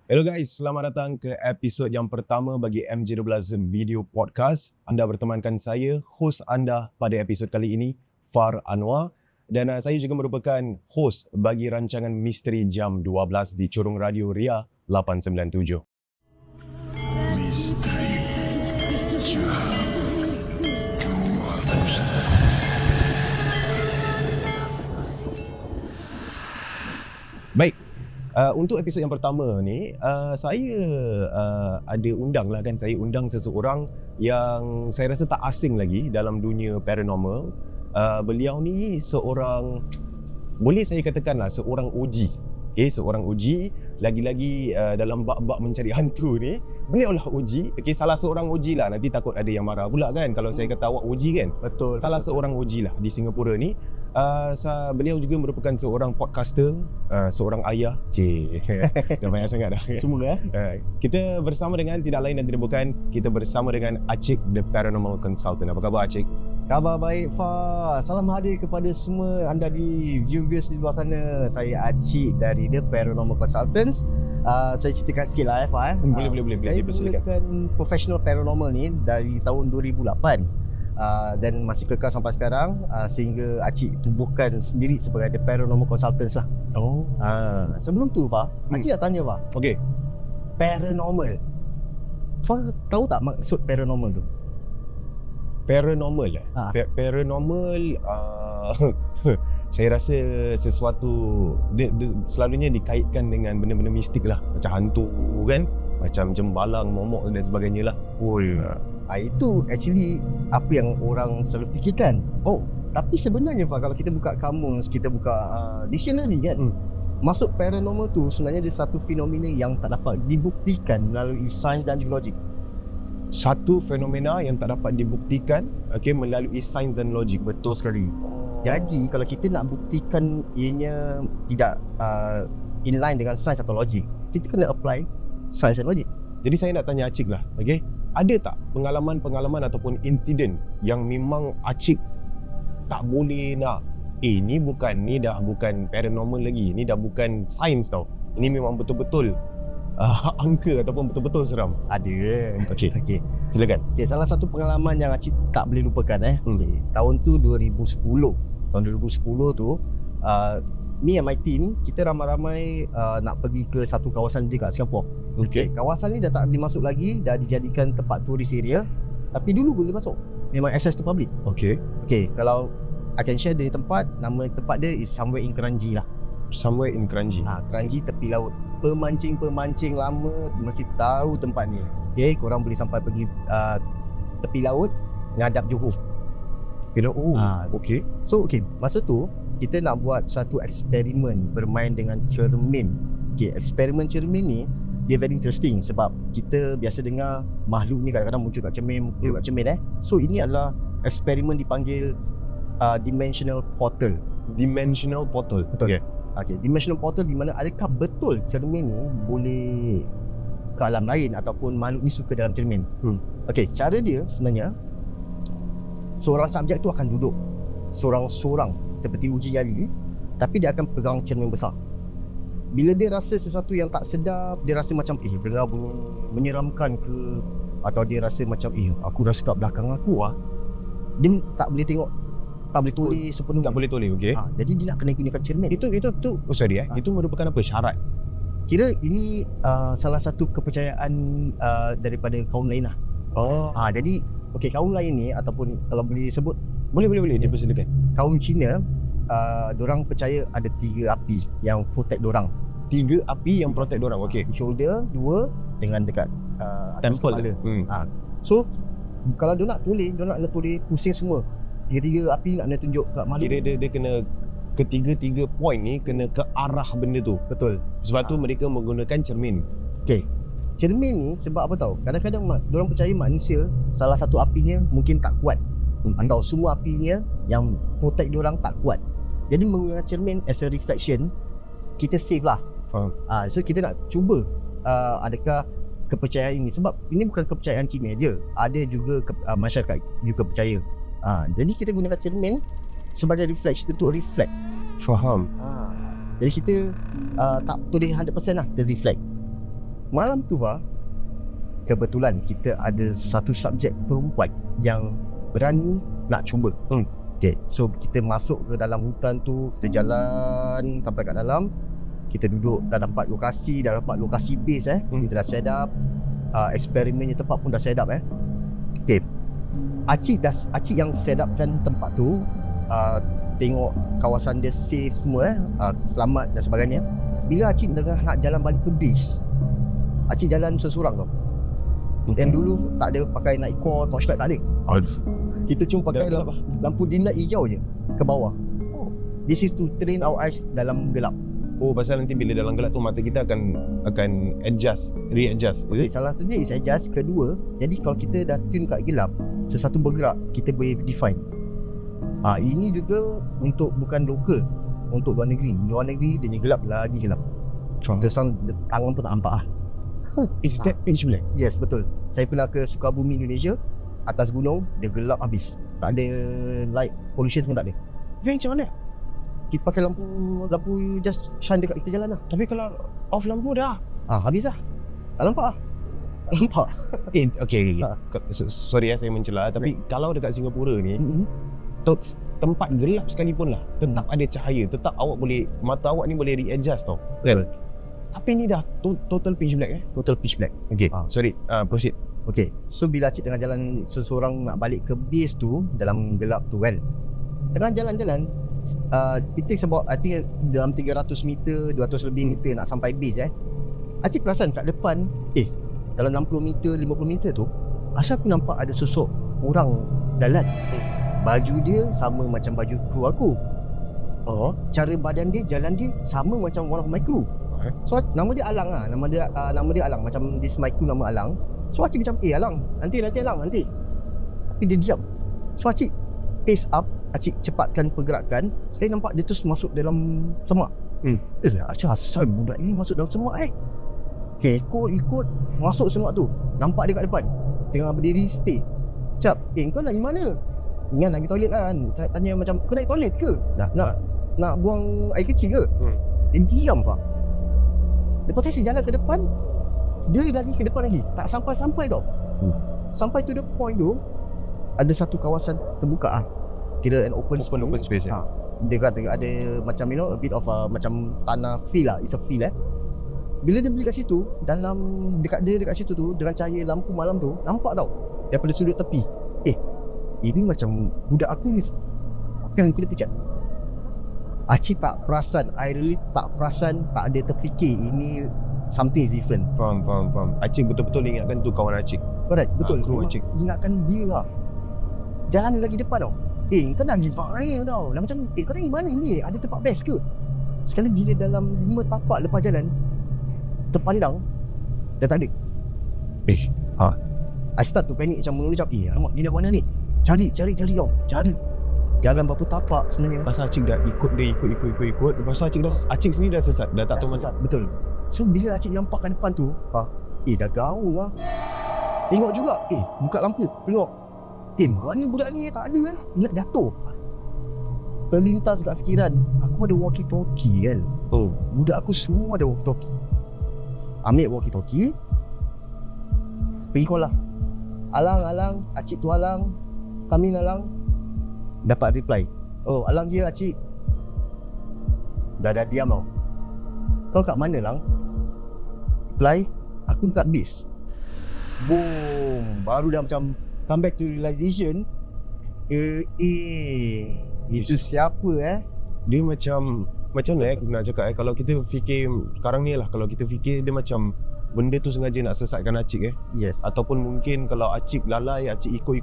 Hello guys, selamat datang ke episod yang pertama bagi MJ12 Video Podcast. Anda bertemankan saya, host anda pada episod kali ini, Far Anwar. Dan saya juga merupakan host bagi rancangan Misteri Jam 12 di Corong Radio Ria 897. Misteri Jam 12. Baik. Untuk episod yang pertama ni, saya ada undang lah kan. Saya undang seseorang yang saya rasa tak asing lagi dalam dunia paranormal. Beliau ni seorang, boleh saya katakan lah, seorang OG. Okay, seorang OG. Lagi-lagi dalam bab-bab mencari hantu ni, beliau lah OG. Okay, salah seorang OG lah. Nanti takut ada yang marah pula kan kalau saya kata awak OG kan. Betul. Salah seorang OG lah di Singapura ni. Beliau juga merupakan seorang podcaster, seorang ayah. Dah banyak sangat dah. Semua kita bersama dengan tidak lain dan tidak bukan, kita bersama dengan Acik The Paranormal Consultant. Apa khabar Acik? Khabar baik Fah. Salam hadir kepada semua anda di viewers di luar sana. Saya Acik dari The Paranormal Consultants. Saya ceritakan sikit lah Fah. Boleh. Saya mulakan professional paranormal ni dari tahun 2008. Dan masih kekal sampai sekarang, sehingga Acik tubuhkan sendiri sebagai The Paranormal Consultants lah. Sebelum tu Fah, Acik nak tanya Fah. Okay. Paranormal, Fah tahu tak maksud paranormal tu? Paranormal Paranormal saya rasa sesuatu dia selalunya dikaitkan dengan benda-benda mistik lah. Macam hantu kan, macam jembalang, momok dan sebagainya lah. Itu actually apa yang orang selalu fikirkan. Tapi sebenarnya Fah, kalau kita buka kamus, kita buka dictionary kan, masuk paranormal tu sebenarnya dia satu fenomena yang tak dapat dibuktikan melalui sains dan juga logik. Satu fenomena yang tak dapat dibuktikan melalui sains dan logik. Betul sekali. Jadi kalau kita nak buktikan ianya tidak inline dengan sains atau logik, kita kena apply sains dan logik. Jadi saya nak tanya Acik lah, ada tak pengalaman-pengalaman ataupun insiden yang memang Acik tak boleh nak, ni dah bukan paranormal lagi, ni dah bukan sains tau, ini memang betul-betul angka ataupun betul-betul seram? Ada. Okey. Silakan. Salah satu pengalaman yang Acik tak boleh lupakan tahun tu 2010. Tahun 2010 tu me and my team, kita ramai-ramai nak pergi ke satu kawasan dekat Singapura. Kawasan ni dah tak boleh masuk lagi, dah dijadikan tempat tourist area. Tapi dulu boleh masuk, memang access to public. Kalau I can share dari tempat, nama tempat dia is somewhere in Kranji lah. Somewhere in Kranji. Kranji tepi laut. Pemancing lama mesti tahu tempat ni. Korang boleh sampai pergi tepi laut ngadap Johor. So masa tu kita nak buat satu eksperimen bermain dengan cermin. Eksperimen cermin ni dia very interesting sebab kita biasa dengar makhluk ni kadang-kadang muncul kat cermin, So ini adalah eksperimen dipanggil dimensional portal. Dimensional portal. Betul. Dimensional portal di mana adakah betul cermin ni boleh ke alam lain ataupun makhluk ni suka dalam cermin. Cara dia sebenarnya, seorang subjek tu akan duduk sorang-sorang seperti uji nyali, tapi dia akan pegang cermin besar. Bila dia rasa sesuatu yang tak sedap, dia rasa macam dengar bunyi menyeramkan ke, atau dia rasa macam aku rasa kat belakang aku dia tak boleh tengok, tak boleh toleh sepenuhnya. Tak boleh toleh, jadi dia nak kena gunakan cermin. Itu itu merupakan apa, syarat? Kira ini salah satu kepercayaan daripada kaum lain lah. Jadi kaum lain ni, ataupun kalau boleh sebut, boleh dipersilakan. Kaum Cina, dorang percaya ada 3 api yang protect dorang. 3 api yang protect dorang. Shoulder, 2 dengan dekat atas temple. So kalau dia nak toleh pusing semua. 3 api nak tunjuk kat makhluk. Kira dia kena ketiga-tiga point ni kena ke arah benda tu. Betul. Sebab tu mereka menggunakan cermin. Cermin ni sebab apa tahu? Kadang-kadang diorang percaya manusia salah satu apinya mungkin tak kuat, atau semua apinya yang protect diorang tak kuat. Jadi menggunakan cermin as a reflection, kita save lah. So kita nak cuba adakah kepercayaan ini, sebab ini bukan kepercayaan kimia je, ada juga masyarakat juga percaya. Jadi kita gunakan cermin sebagai reflection untuk reflect. Faham. Jadi kita tak betul 100% lah kita reflect. Malam tu Fah, kebetulan kita ada satu subjek perempuan yang berani nak cuba. Okay, so kita masuk ke dalam hutan tu, kita jalan sampai kat dalam. Kita duduk dah dapat lokasi base Kita dah set up, eksperimennya tempat pun dah set up Okay, Acik yang set upkan tempat tu, tengok kawasan dia safe semua selamat dan sebagainya. Bila Acik tengah nak jalan balik ke base, Acik jalan seorang tau. Dan dulu tak ada pakai night core, torchlight tak ada. Kita cuma pakai lampu dim light hijau je ke bawah. This is to train our eyes dalam gelap. Oh, pasal nanti bila dalam gelap tu mata kita akan readjust. Okay, salah satunya is adjust. Kedua, jadi kalau kita dah tune kat gelap, sesuatu bergerak, kita boleh define. Ini juga untuk bukan lokal, untuk luar negeri. Luar negeri dia gelap lagi gelap. Terus tangan pun tak nampak Is that pitch black? Yes, betul. Saya pernah ke Sukabumi, Indonesia. Atas gunung, dia gelap habis. Tak ada light pollution pun tak ada. Dia macam mana? Kita pakai lampu just shine dekat kita jalan lah. Tapi kalau off lampu dah habis lah. Tak nampak okay. Sorry saya mencela. Tapi kalau dekat Singapura ni, tempat gelap sekalipun lah, tetap ada cahaya. Tetap mata awak ni boleh readjust tau. Betul. Tapi ni dah total pitch black Total pitch black. Okay, sorry, proceed. Okay, so bila Cik tengah jalan seseorang nak balik ke base tu, dalam gelap tu kan, tengah jalan-jalan, it takes about, I think dalam 300 meter, 200 lebih meter nak sampai base Acik perasan kat depan, dalam 60 meter, 50 meter tu, asal aku nampak ada sosok orang jalan. Baju dia sama macam baju kru aku. Cara badan dia, jalan dia sama macam one of my crew. So nama dia Alang lah. Nama dia Alang. Macam this my crew nama Alang. So Acik macam Alang, nanti Alang nanti. Tapi dia diam. So Acik pace up, Acik cepatkan pergerakan. Saya nampak dia terus masuk dalam semak. Acik asal budak ni masuk dalam semak Okay, ikut masuk semak tu. Nampak dia kat depan, tengah berdiri stay. Siap, kau nak pergi mana? Ingat nak pergi toilet kan? Tanya macam, kau nak pergi toilet ke? Nak buang air kecil ke? Dia diam Pak. Lepas tu saya jalan ke depan, dia lagi ke depan lagi. Tak sampai-sampai tau. Sampai to the point tu, ada satu kawasan terbuka kira an open space. Dia ada macam a bit of macam tanah field It's a field Bila dia beli kat situ, dekat situ tu, dengan cahaya lampu malam tu, nampak tau daripada sudut tepi. Ini macam budak aku ni. Apa yang aku dah tercat? Acik tak perasan, I really tak perasan, tak ada terfikir ini something is different. Faham. Acik betul-betul ingatkan tu kawan Acik. Correct, betul. Acik Ingatkan dia lah. Jalan lagi depan tau. Kau nak pergi mana tau. Lah macam, kau nak pergi mana ni? Ada tempat best ke? Sekali bila dalam 5 tapak lepas jalan, terpandang, dah tak ada. I start to panic macam mengeluh macam, alamak, ni dah mana ni? Cari tau. Jalan berapa tapak sebenarnya. Pasal Acik dah ikut. Lepas tu Acik sendiri dah sesat. Dah tak tahu sesat, betul. So bila Acik nampak kat depan tu, dah gaul lah. Tengok juga, buka lampu, tengok. Mana budak ni? Tak ada ingat jatuh. Terlintas kat fikiran, aku ada walkie-talkie kan. Budak aku semua ada walkie-talkie. Ambil walkie-talkie, pergi call lah. Alang, Acik tu Alang, kami Alang. Dapat reply, Alang dia Acik. Dah diam tau. Kau kat mana Lang? Reply, aku dekat base. Boom, baru dah macam come back to realization. Itu siapa Dia macam mana aku nak cakap kalau kita fikir sekarang ni lah, kalau kita fikir dia macam benda tu sengaja nak sesatkan Acik Yes. Ataupun mungkin kalau Acik lalai, Acik ikut,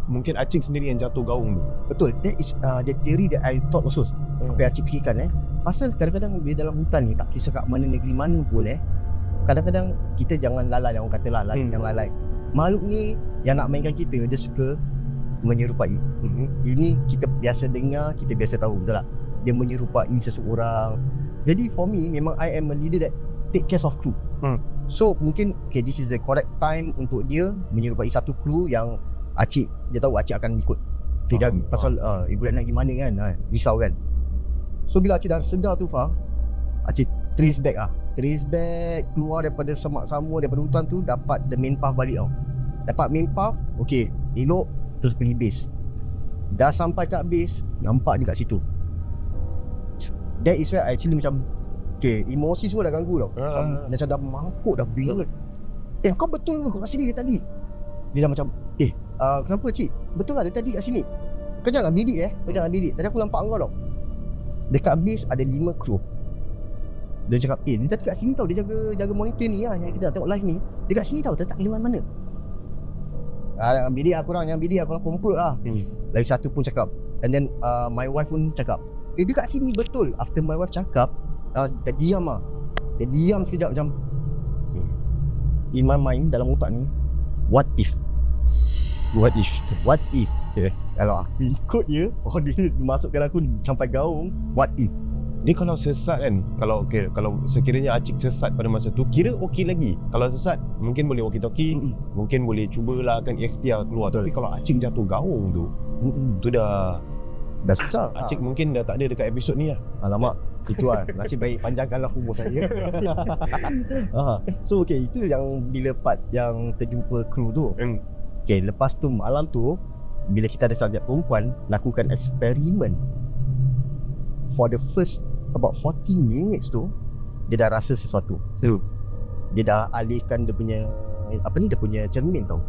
mungkin Acik sendiri yang jatuh gaung tu. Betul. That is the theory that I thought also. Apa yang Acik fikirkan Pasal kadang-kadang bila dalam hutan ni, tak kisah kat mana negeri mana pun kadang-kadang kita jangan lalai. Orang kata yang lalai. Makhluk ni yang nak mainkan kita, dia suka menyerupai. Ini kita biasa dengar, kita biasa tahu, betul tak? Dia menyerupai seseorang. Jadi for me, memang I am a leader that take care of crew. So mungkin this is the correct time untuk dia menyerupai satu crew yang dia tahu Acik akan ikut. Dia jaga pasal ibu nak pergi mana kan, risau kan. So bila Acik dah sedar tu Acik trace back keluar daripada semak sama, daripada hutan tu, dapat the main path balik tau. Dapat main path, okay, elok, terus pergi base. Dah sampai kat base, nampak dia kat situ. That is where I actually macam, okay, emosi semua dah ganggu tau. Macam dah mangkuk, dah bingung. Kau betul ke kau kat sini dia tadi? Dia dah macam, kenapa cik? Betul lah dia tadi kat sini. Kau jangan bidik Kau jangan bidik. Tadi aku nampak kau tau. Dekat base ada 5 kru. Dia cakap, dia tadi kat sini tau. Dia jaga monitor ni lah, yang kita nak tengok live ni. Dia kat sini tau, dia tak boleh mana-mana. Jangan bidik lah korang, jangan bidik lah korang, komplot lah. Lagi satu pun cakap. And then my wife pun cakap, dia kat sini betul. After my wife cakap, dia diam lah. Dia diam sekejap macam, in my mind, dalam otak ni, what if? Okay. Kalau aku ikut dia, dia masukkan aku sampai gaung, what if? Dia kalau sesat kan, kalau sekiranya Acik sesat pada masa tu, kira okey lagi. Kalau sesat, mungkin boleh walkie-talkie, mungkin boleh cubalah kan ikhtiar keluar. Betul. Tapi kalau Acik jatuh gaung tu, tu dah susah. Acik mungkin dah tak ada dekat episod ni lah. Alamak, itu lah. Nasib baik panjangkanlah umur saya. So okay, itu yang bila part yang terjumpa kru tu. Okay, lepas tu malam tu, bila kita ada subjek perempuan lakukan eksperimen, for the first about 40 minutes tu, dia dah rasa sesuatu. Dia dah alihkan dia punya dia punya cermin tau.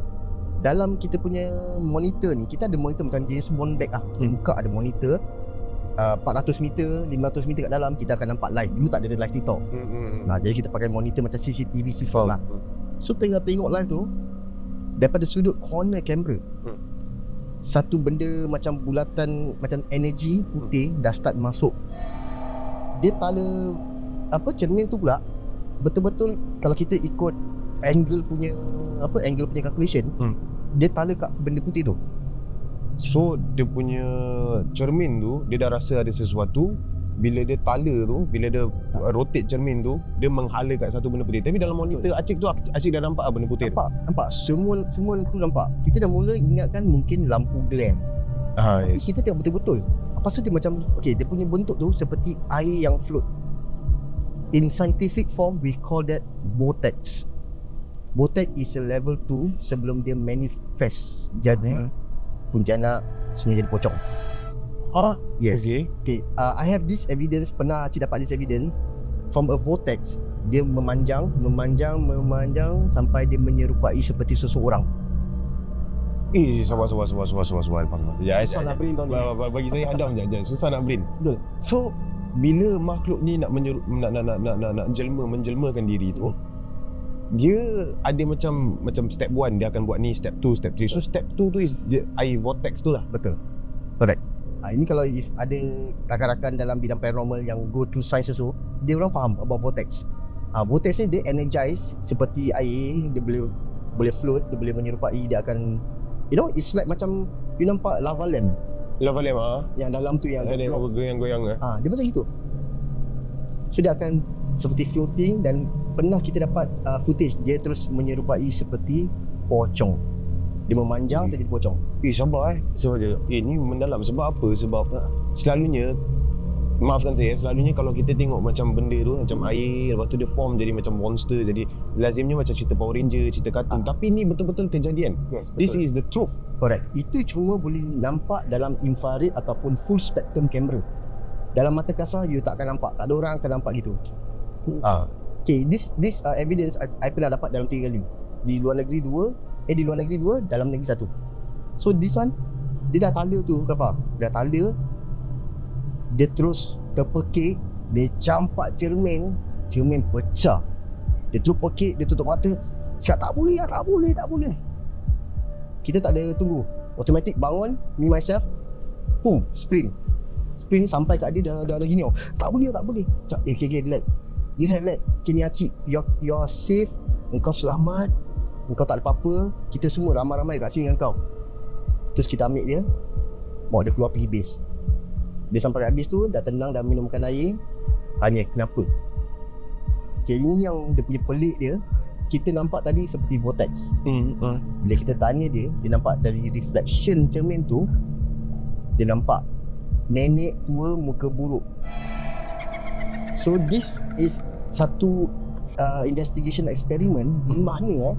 Dalam kita punya monitor ni, kita ada monitor macam James Bond bag lah. Kita buka ada monitor 400 meter, 500 meter kat dalam, kita akan nampak live. Dulu tak ada live TikTok. Jadi kita pakai monitor macam CCTV system lah. So tengok live tu, daripada sudut corner kamera, satu benda macam bulatan, macam energy putih dah start masuk. Dia tala cermin tu pula betul-betul, kalau kita ikut angle punya calculation, dia tala kat benda putih tu. So dia punya cermin tu, dia dah rasa ada sesuatu. Bila dia tala tu, bila dia rotate cermin tu, dia menghala kat satu benda putih. Tapi dalam monitor Acik tu, Acik dah nampak benda putih. Nampak semua tu nampak. Kita dah mula ingatkan mungkin lampu glam. Tapi kita tengok betul-betul. Pasal dia macam, okay, dia punya bentuk tu seperti air yang float. In scientific form, we call that vortex. Vortex is a level 2 sebelum dia manifest jadi Pontianak sebenarnya jadi pocong. Yes. Okay. I have this evidence. Pernah Cik dapat this evidence from a vortex. Dia memanjang sampai dia menyerupai seperti seseorang. Sabar. Susah nak brain tau ni. Bagi saya hadam je. Susah nak brain. Betul. So bila makhluk ni nak menjelmakan diri tu, dia ada macam step 1 dia akan buat ni, step 2, step 3. So step 2 tu is air vortex tu lah. Betul. Correct. Ini kalau if ada rakan-rakan dalam bidang paranormal yang go through science also, dia orang faham about vortex. Vortex ni dia energize seperti air, dia boleh float, dia boleh menyerupai, dia akan, it's like macam you nampak lava lamp yang dalam tu yang ada goyang-goyang dia macam itu. So dia akan seperti floating, dan pernah kita dapat footage dia terus menyerupai seperti pocong. Dia memanjang jadi pocong. Sabar sebab ni mendalam. Sebab apa? Sebab selalunya, maafkan saya, selalunya kalau kita tengok macam benda tu macam air, lepas tu dia form jadi macam monster, jadi lazimnya macam cerita Power Ranger, cerita kartun. Tapi ni betul-betul kejadian. Yes, betul. This is the truth. Correct. Itu cuma boleh nampak dalam infrared ataupun full spectrum camera. Dalam mata kasar you tak akan nampak. Tak ada orang akan nampak gitu. Okay, this evidence I pernah dapat dalam 3 kali. Di luar negeri 2, dalam negeri 1. So this one, dia dah tala tu, Kafah. Dia tala, dia terus terpekik, dia campak cermin pecah. Dia terus pekik, dia tutup mata. Cakap tak boleh. Kita tak ada tunggu, automatic bangun, me myself, boom, sprint sampai kat dia dah gini. Tak boleh. Cakap, okay, relax. Kini Acik, you're safe, engkau selamat, engkau tak ada apa-apa, kita semua ramai-ramai kat sini dengan kau. Terus kita ambil dia, bawa dia keluar pergi base. Dia sampai kat base tu, dah tenang, dah minumkan air. Tanya kenapa. Okay, ini yang dia punya pelik dia. Kita nampak tadi seperti vortex. Bila kita tanya dia nampak dari reflection cermin tu, dia nampak nenek tua muka buruk. So this is satu investigation eksperimen di mana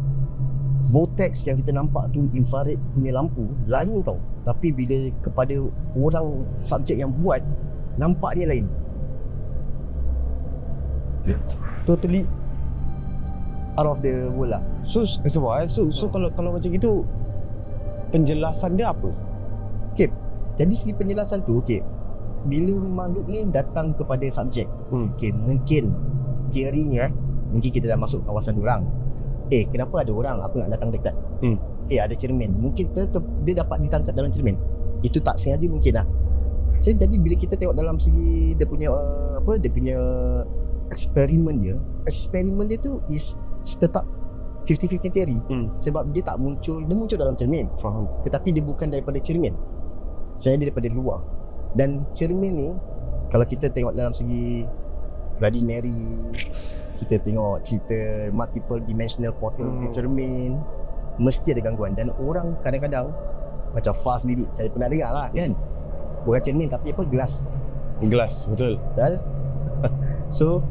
vortex yang kita nampak tu infrared punya lampu lain tau, tapi bila kepada orang subjek yang buat nampak dia lain. Totally out of the world lah. So sebab kalau macam gitu, penjelasan dia apa? Okay, jadi segi penjelasan tu, okay, bila makhluk ni datang kepada subjek, okay, mungkin teorinya mungkin kita dah masuk kawasan orang. Kenapa ada orang aku nak datang dekat? Ada cermin. Mungkin dia dapat ditangkap dalam cermin. Itu tak sengaja mungkin lah. Jadi bila kita tengok dalam segi dia punya dia punya eksperimen dia tu is tetap 50-50 teori. Sebab dia tak muncul, dia muncul dalam cermin. Faham. Tetapi dia bukan daripada cermin. Sebenarnya dia daripada luar. Dan cermin ni, kalau kita tengok dalam segi Bloody Mary, kita tengok cerita multiple dimensional portal ke cermin, mesti ada gangguan. Dan orang kadang-kadang macam Fah sendiri, saya pernah dengar lah kan, bukan cermin tapi gelas, betul. So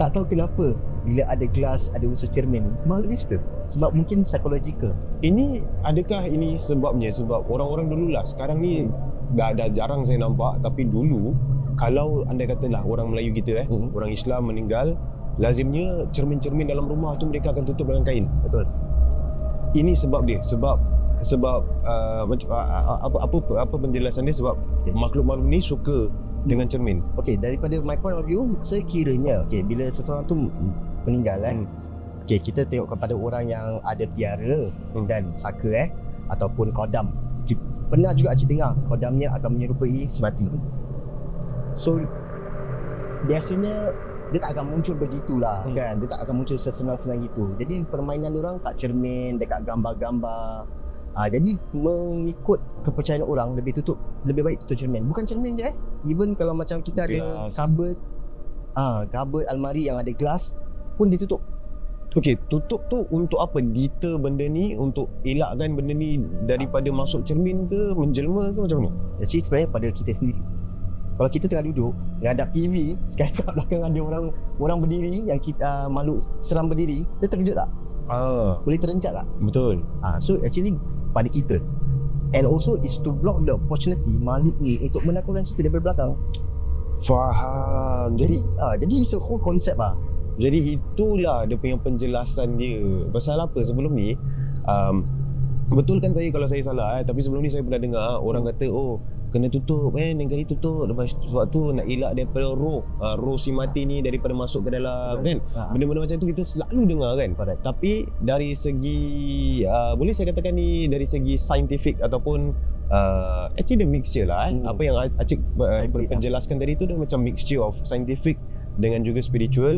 tak tahu kenapa bila ada gelas, ada unsur cermin, makhluk ni suka. Sebab mungkin psychological. Ini adakah ini sebabnya sebab orang-orang dululah, sekarang ni dah jarang saya nampak, tapi dulu kalau anda katalah orang Melayu kita orang Islam meninggal, lazimnya cermin-cermin dalam rumah tu mereka akan tutup dengan kain. Betul. Ini sebab dia, sebab apa penjelasan dia, sebab makhluk-makhluk ni suka dengan cermin. Okay, daripada my point of view, sekiranya bila seseorang tu meninggal kita tengok kepada orang yang ada piara dan saka ataupun kodam. Pernah juga Acik dengar kodamnya akan menyerupai semati. So biasanya dia tak akan muncul begitulah kan. Dia tak akan muncul sesenang-senang gitu. Jadi permainan orang kat cermin, dekat gambar-gambar. Jadi mengikut kepercayaan orang, lebih baik tutup cermin. Bukan cermin je even kalau macam kita ada cupboard almari yang ada gelas pun ditutup. Okey, tutup tu untuk apa? Deter benda ni, untuk elakkan benda ni daripada masuk cermin ke, menjelma ke, macam mana? Jadi sebenarnya pada kita sendiri. Kalau kita tengah duduk ngadap TV, sekarang kat belakang ada orang berdiri yang kita makhluk seram berdiri, dia terkejut tak? Boleh terencat tak? Betul. So actually pada kita. And also is to block the opportunity makhluk ni untuk menakutkan kita daripada belakang. Faham. Jadi it's a whole concept lah. Jadi itulah dia punya penjelasan dia. Pasal apa sebelum ni, betulkan saya kalau saya salah tapi sebelum ni saya pernah dengar orang kata kena tutup lain kali tutup, lepas sebab tu nak elak daripada roh si mati ni daripada masuk ke dalam kan. Benda-benda macam tu kita selalu dengar kan. Tapi dari segi boleh saya katakan ni dari segi scientific ataupun actually the mixture lah apa yang Acik penjelaskan tadi tu dia macam mixture of scientific dengan juga spiritual.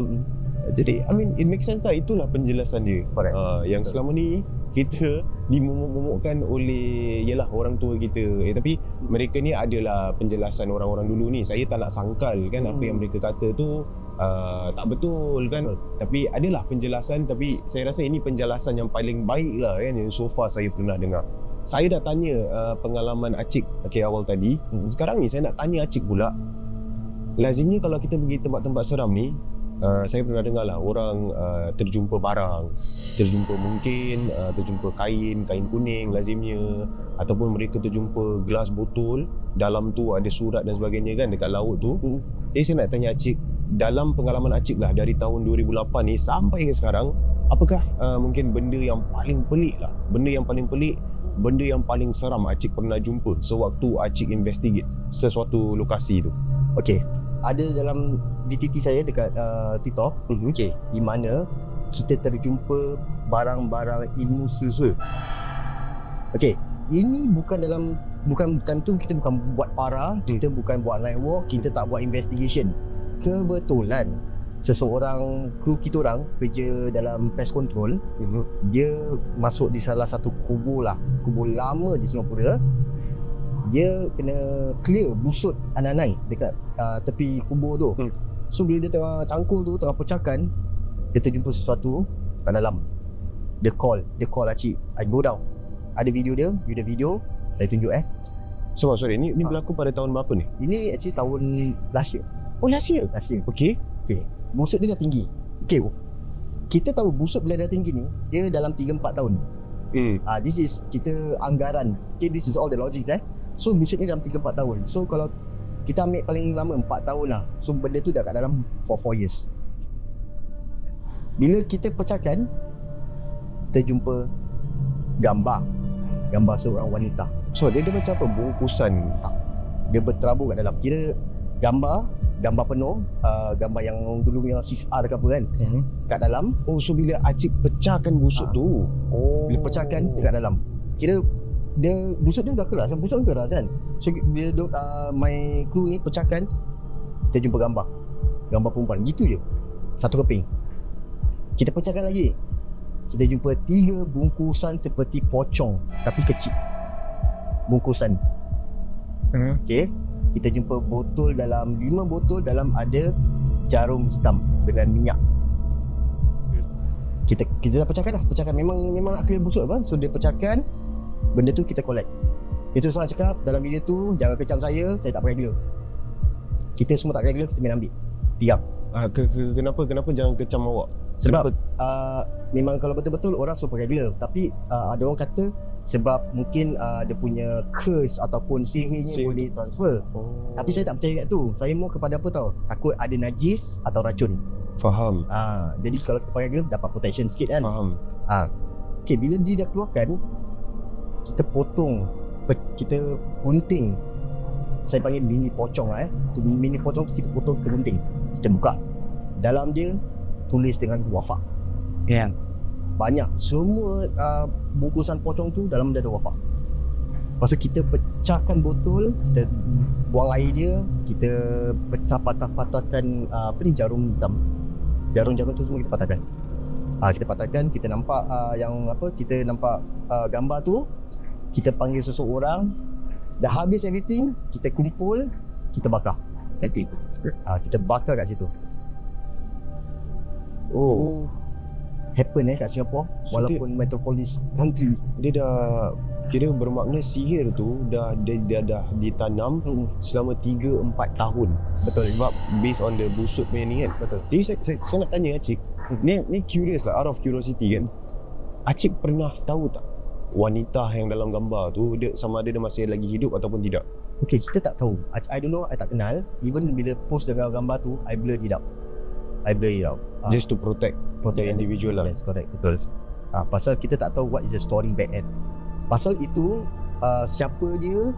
Jadi I mean it makes sense lah. Itulah penjelasan dia. Yang selama ni kita dimomok-momokkan oleh yalah orang tua kita. Tapi mereka ni adalah penjelasan orang-orang dulu ni. Saya tak nak sangkal kan apa yang mereka kata tu tak betul kan. Tapi adalah penjelasan, tapi saya rasa ini penjelasan yang paling baik lah kan yang so far saya pernah dengar. Saya dah tanya pengalaman Acik awal tadi. Sekarang ni saya nak tanya Acik pula. Lazimnya kalau kita pergi tempat-tempat seram ni, saya pernah dengar lah orang terjumpa barang, terjumpa kain kuning lazimnya, ataupun mereka terjumpa gelas botol, dalam tu ada surat dan sebagainya kan dekat laut tu. Jadi saya nak tanya Acik, dalam pengalaman Acik lah dari tahun 2008 ni sampai ke sekarang, apakah mungkin benda yang paling pelik, benda yang paling seram Acik pernah jumpa sewaktu Acik investigate sesuatu lokasi tu? Okay, ada dalam VTT saya dekat TikTok, di mana kita terjumpa barang-barang ilmu sihir. Okay, ini bukan time tu kita bukan buat para, kita bukan buat night walk, kita tak buat investigation. Kebetulan seseorang kru kita orang kerja dalam pest control, dia masuk di salah satu kubur lama di Singapura. Dia kena clear busut anai-anai dekat tepi kubur tu. So bila dia tengah cangkul tu, tengah pecahkan, dia terjumpa sesuatu kat dalam. Dia call Acik, I go down. Ada video dia, video saya tunjuk Sorry, ni berlaku pada tahun berapa ni? Ini actually tahun last year. Oh, last year? Last year. Okay. busuk dia dah tinggi. Okay, kita tahu busuk bila dah tinggi ni, dia dalam 3-4 tahun. This is kita anggaran. Okay, this is all the logics So busuk ni dalam 3-4 tahun. So kalau kita ambil paling lama 4 tahun lah. So benda tu dah kat dalam for 4 years. Bila kita pecahkan, kita jumpa gambar seorang wanita. So dia macam apa? Bungkusan? Tak, dia berterabur kat dalam. Kira gambar penuh, gambar yang dulu punya CSR ke apa kan, kat dalam. Oh, so bila Acik pecahkan busuk tu, Bila pecahkan dekat dalam, kira dia busuk dia dah keras kan. So bila my crew ni pecahkan, kita jumpa gambar perempuan gitu je, satu keping. Kita pecahkan lagi, kita jumpa 3 bungkusan seperti pocong tapi kecil bungkusan. Okay, kita jumpa botol dalam 5 botol dalam ada jarum hitam dengan minyak. Kita dah pecahkan memang nak clear busuk apa. So dia pecahkan, benda tu kita collect. Itu seorang cakap dalam video tu, jangan kecam saya tak pakai glove. Kita semua tak pakai glove, kita main ambil. Diam. Kenapa jangan kecam awak? Sebab memang kalau betul-betul orang suruh pakai glove, tapi ada orang kata sebab mungkin dia punya curse ataupun sihirnya boleh transfer. Tapi saya tak percaya kat tu. Saya mau kepada apa tahu? Takut ada najis atau racun. Faham. Jadi kalau kita pakai glove dapat protection sikit kan. Faham. Okay, bila dia dah keluarkan, kita potong, kita gunting. Saya panggil mini pocong lah Mini pocong tu kita potong, kita gunting, kita buka. Dalam dia tulis dengan wafak. Banyak. Semua bungkusan pocong tu dalam dia ada wafak. Lepas tu kita pecahkan botol, kita buang air dia, kita pecah patah-patahkan jarum hitam. Jarum-jarum tu semua kita patahkan. Kita patahkan, kita nampak kita nampak gambar tu. Kita panggil seseorang, dah habis everything, kita kumpul, kita bakar. Kita bakar kat situ. Happen kat Singapore, so walaupun metropolis country. Dia dah kira bermakna sihir tu dah ditanam selama 3-4 tahun. Betul. Sebab based on the busuk punya ni kan. Betul. Jadi saya nak tanya Acik, ni curious lah, out of curiosity kan. Acik pernah tahu tak wanita yang dalam gambar tu sama ada dia masih lagi hidup ataupun tidak? Okay, kita tak tahu. I don't know, I tak kenal. Even bila post dengan gambar tu, I blur it out. Just to protect the individual lah. Yes, correct, betul. Pasal kita tak tahu what is the story back end. Pasal itu siapa dia,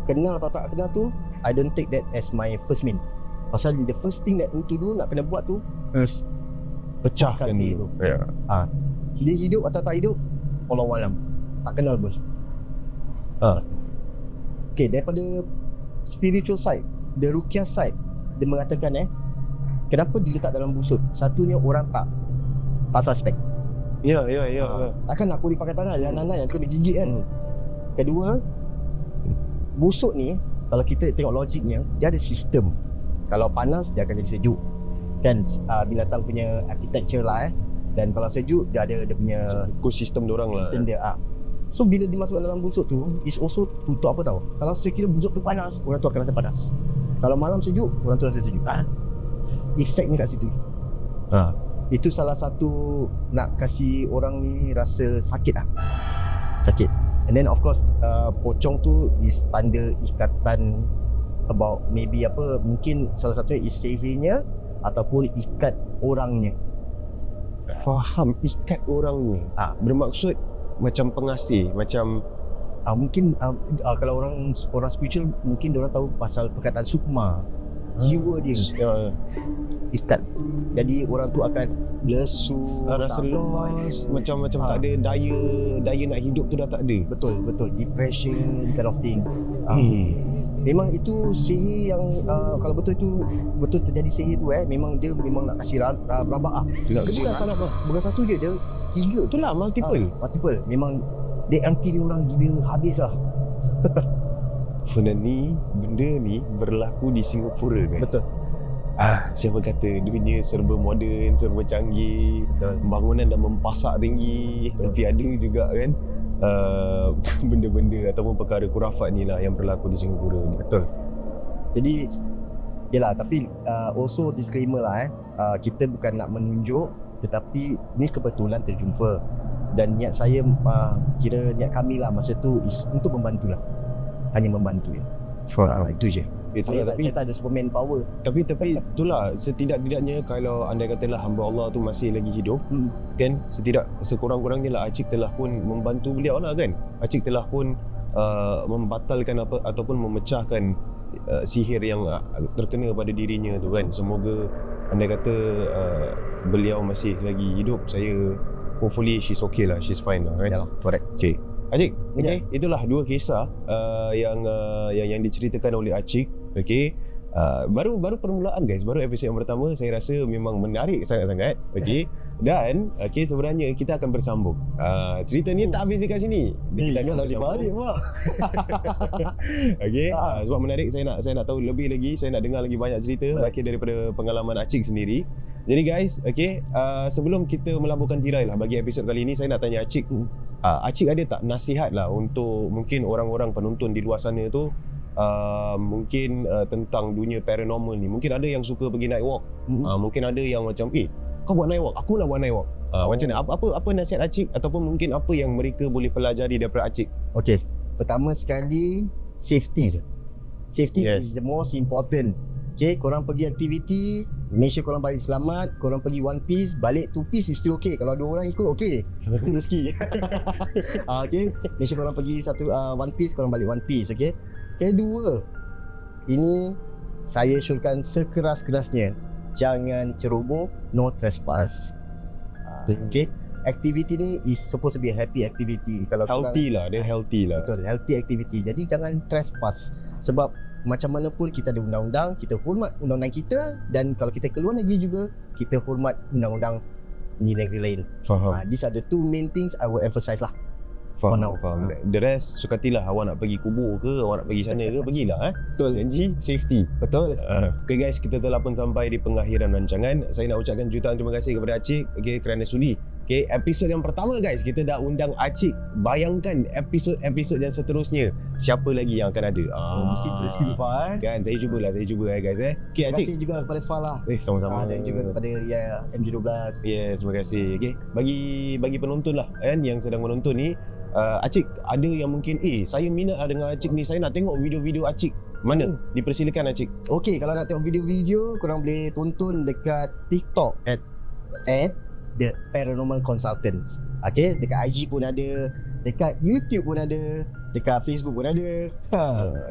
kenal atau tak kenal tu, I don't take that as my first main. Pasal the first thing that to do, nak kena buat tu, pecahkan si itu. Dia hidup atau tak hidup, follow alam. Tak kenal bos. Okay, daripada spiritual side, the Ruqyah side, dia mengatakan kenapa diletak dalam busuk? Satunya orang tak suspek. Ya. Takkan aku dipakai tangan yang kena gigit kan. Kedua, busuk ni kalau kita tengok logiknya, dia ada sistem. Kalau panas dia akan jadi sejuk. Kan binatang punya architecture lah Dan kalau sejuk dia ada dia punya ekosistem diorang lah. Sistem dia. So bila dimasukkan dalam busuk tu, is also untuk apa tahu? Kalau sekiranya busuk tu panas, orang tu akan rasa panas. Kalau malam sejuk, orang tu rasa sejuk. Efek ni kat situ. Itu salah satu nak kasih orang ni rasa sakit sakit. And then of course pocong tu is tanda ikatan about maybe mungkin salah satunya is sihirnya ataupun ikat orangnya. Faham, ikat orangnya. Bermaksud macam pengasih, macam mungkin kalau orang spiritual mungkin diorang tahu pasal perkataan sukma. Jiwa dia ikat. Jadi orang tu akan lesu, rasa lemas, macam tak ada daya nak hidup tu dah tak ada. Betul, depression kind of thing. Memang itu sihir yang kalau betul terjadi sihir tu memang dia nak kasih rabak bukan satu je, dia 3. Itulah multiple. Memang dia anti dia orang gila habis lah. Benda ni berlaku di Singapura kan? Betul. Siapa kata dunia serba moden, serba canggih. Betul. Pembangunan dah mempasak tinggi. Betul. Tapi ada juga kan benda-benda ataupun perkara kurafat ni lah yang berlaku di Singapura ni. Betul. Jadi Yelah, tapi also disclaimer lah kita bukan nak menunjuk, tetapi ni kebetulan terjumpa. Dan niat saya, kira niat kami lah masa tu is untuk membantu lah. Hanya membantu je. Itu je. Saya tak ada superman power. Tapi itulah, setidak-tidaknya kalau andai katalah hamba Allah tu masih lagi hidup, kan, sekurang-kurangnya lah Acik telah pun membantu beliau lah kan. Acik telah pun membatalkan ataupun memecahkan sihir yang terkena pada dirinya tu kan. Semoga andai kata beliau masih lagi hidup, saya hopefully she's okay lah, she's fine lah kan. Yalah, correct. Okay Acik, okay, itulah dua kisah yang diceritakan oleh Acik. Okay, baru permulaan guys, baru episod yang pertama. Saya rasa memang menarik sangat-sangat. Okay, dan okay, sebenarnya kita akan bersambung. Cerita ni tak habis dekat sini. Kita akan bersambung. Okay, sebab menarik, saya nak tahu lebih lagi, saya nak dengar lagi banyak cerita akhir daripada pengalaman Acik sendiri. Jadi guys, okay, sebelum kita melabuhkan tirai lah bagi episod kali ini, saya nak tanya Acik, Acik ada tak nasihat lah untuk mungkin orang-orang penonton di luar sana tu, mungkin tentang dunia paranormal ni. Mungkin ada yang suka pergi night walk, mungkin ada yang macam kau buat night walk, aku nak buat night walk. Macam mana? Apa nasihat Acik ataupun mungkin apa yang mereka boleh pelajari daripada Acik? Okay, pertama sekali safety je. Safety is the most important. Okay, korang pergi aktiviti, make sure korang balik selamat. Korang pergi one piece, balik two piece is still okay. Kalau 2 orang ikut, okay, itu rezeki. Okay, make sure korang pergi one piece, korang balik one piece. Okay, kedua, ini saya syorkan sekeras-kerasnya, jangan ceroboh, no trespass. Okay, aktiviti ni is supposed to be a happy activity. Kalau healthy lah, dia healthy lah. Betul, healthy activity. Jadi jangan trespass. Sebab macam mana pun kita ada undang-undang, kita hormat undang-undang kita. Dan kalau kita keluar negeri juga, kita hormat undang-undang di negeri lain. Faham. These are the two main things I will emphasize lah. Faham. The rest, sukatilah. Awak nak pergi kubur ke, awak nak pergi sana ke, pergilah. Betul. Janji safety. Betul. Okay guys, kita telah pun sampai di pengakhiran rancangan. Saya nak ucapkan jutaan terima kasih kepada Acik, okay, kerana sudi. Okay, episod yang pertama guys, kita dah undang Acik. Bayangkan episod yang seterusnya, siapa lagi yang akan ada? Mesti terus Fah. Kan, saya cuba guys. Okay, Terima Acik. kasih juga kepada Fah lah. Sama-sama. Dan juga kepada Ria MJ12. Yes, terima kasih. Okay, bagi penonton lah kan, yang sedang menonton ni, Acik ada yang mungkin saya minat lah dengan Acik ni, saya nak tengok video-video Acik. Mana? Dipersilakan Acik. Okay, kalau nak tengok video-video, korang boleh tonton dekat TikTok at The Paranormal Consultants. Okay, dekat IG pun ada, dekat YouTube pun ada, dekat Facebook pun ada.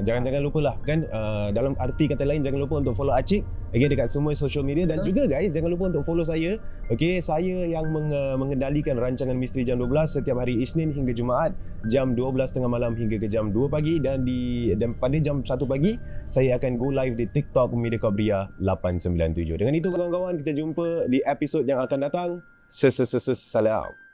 Jangan lupa lah kan, dalam arti kata lain, jangan lupa untuk follow Acik, okay, dekat semua social media. Dan juga guys, jangan lupa untuk follow saya. Okay, saya yang mengendalikan rancangan Misteri Jam 12 setiap hari Isnin hingga Jumaat jam 12.30 malam hingga ke jam 2 pagi. Dan pada jam 1 pagi saya akan go live di TikTok Mediacorp Ria 897. Dengan itu kawan-kawan, kita jumpa di episod yang akan datang. Salam.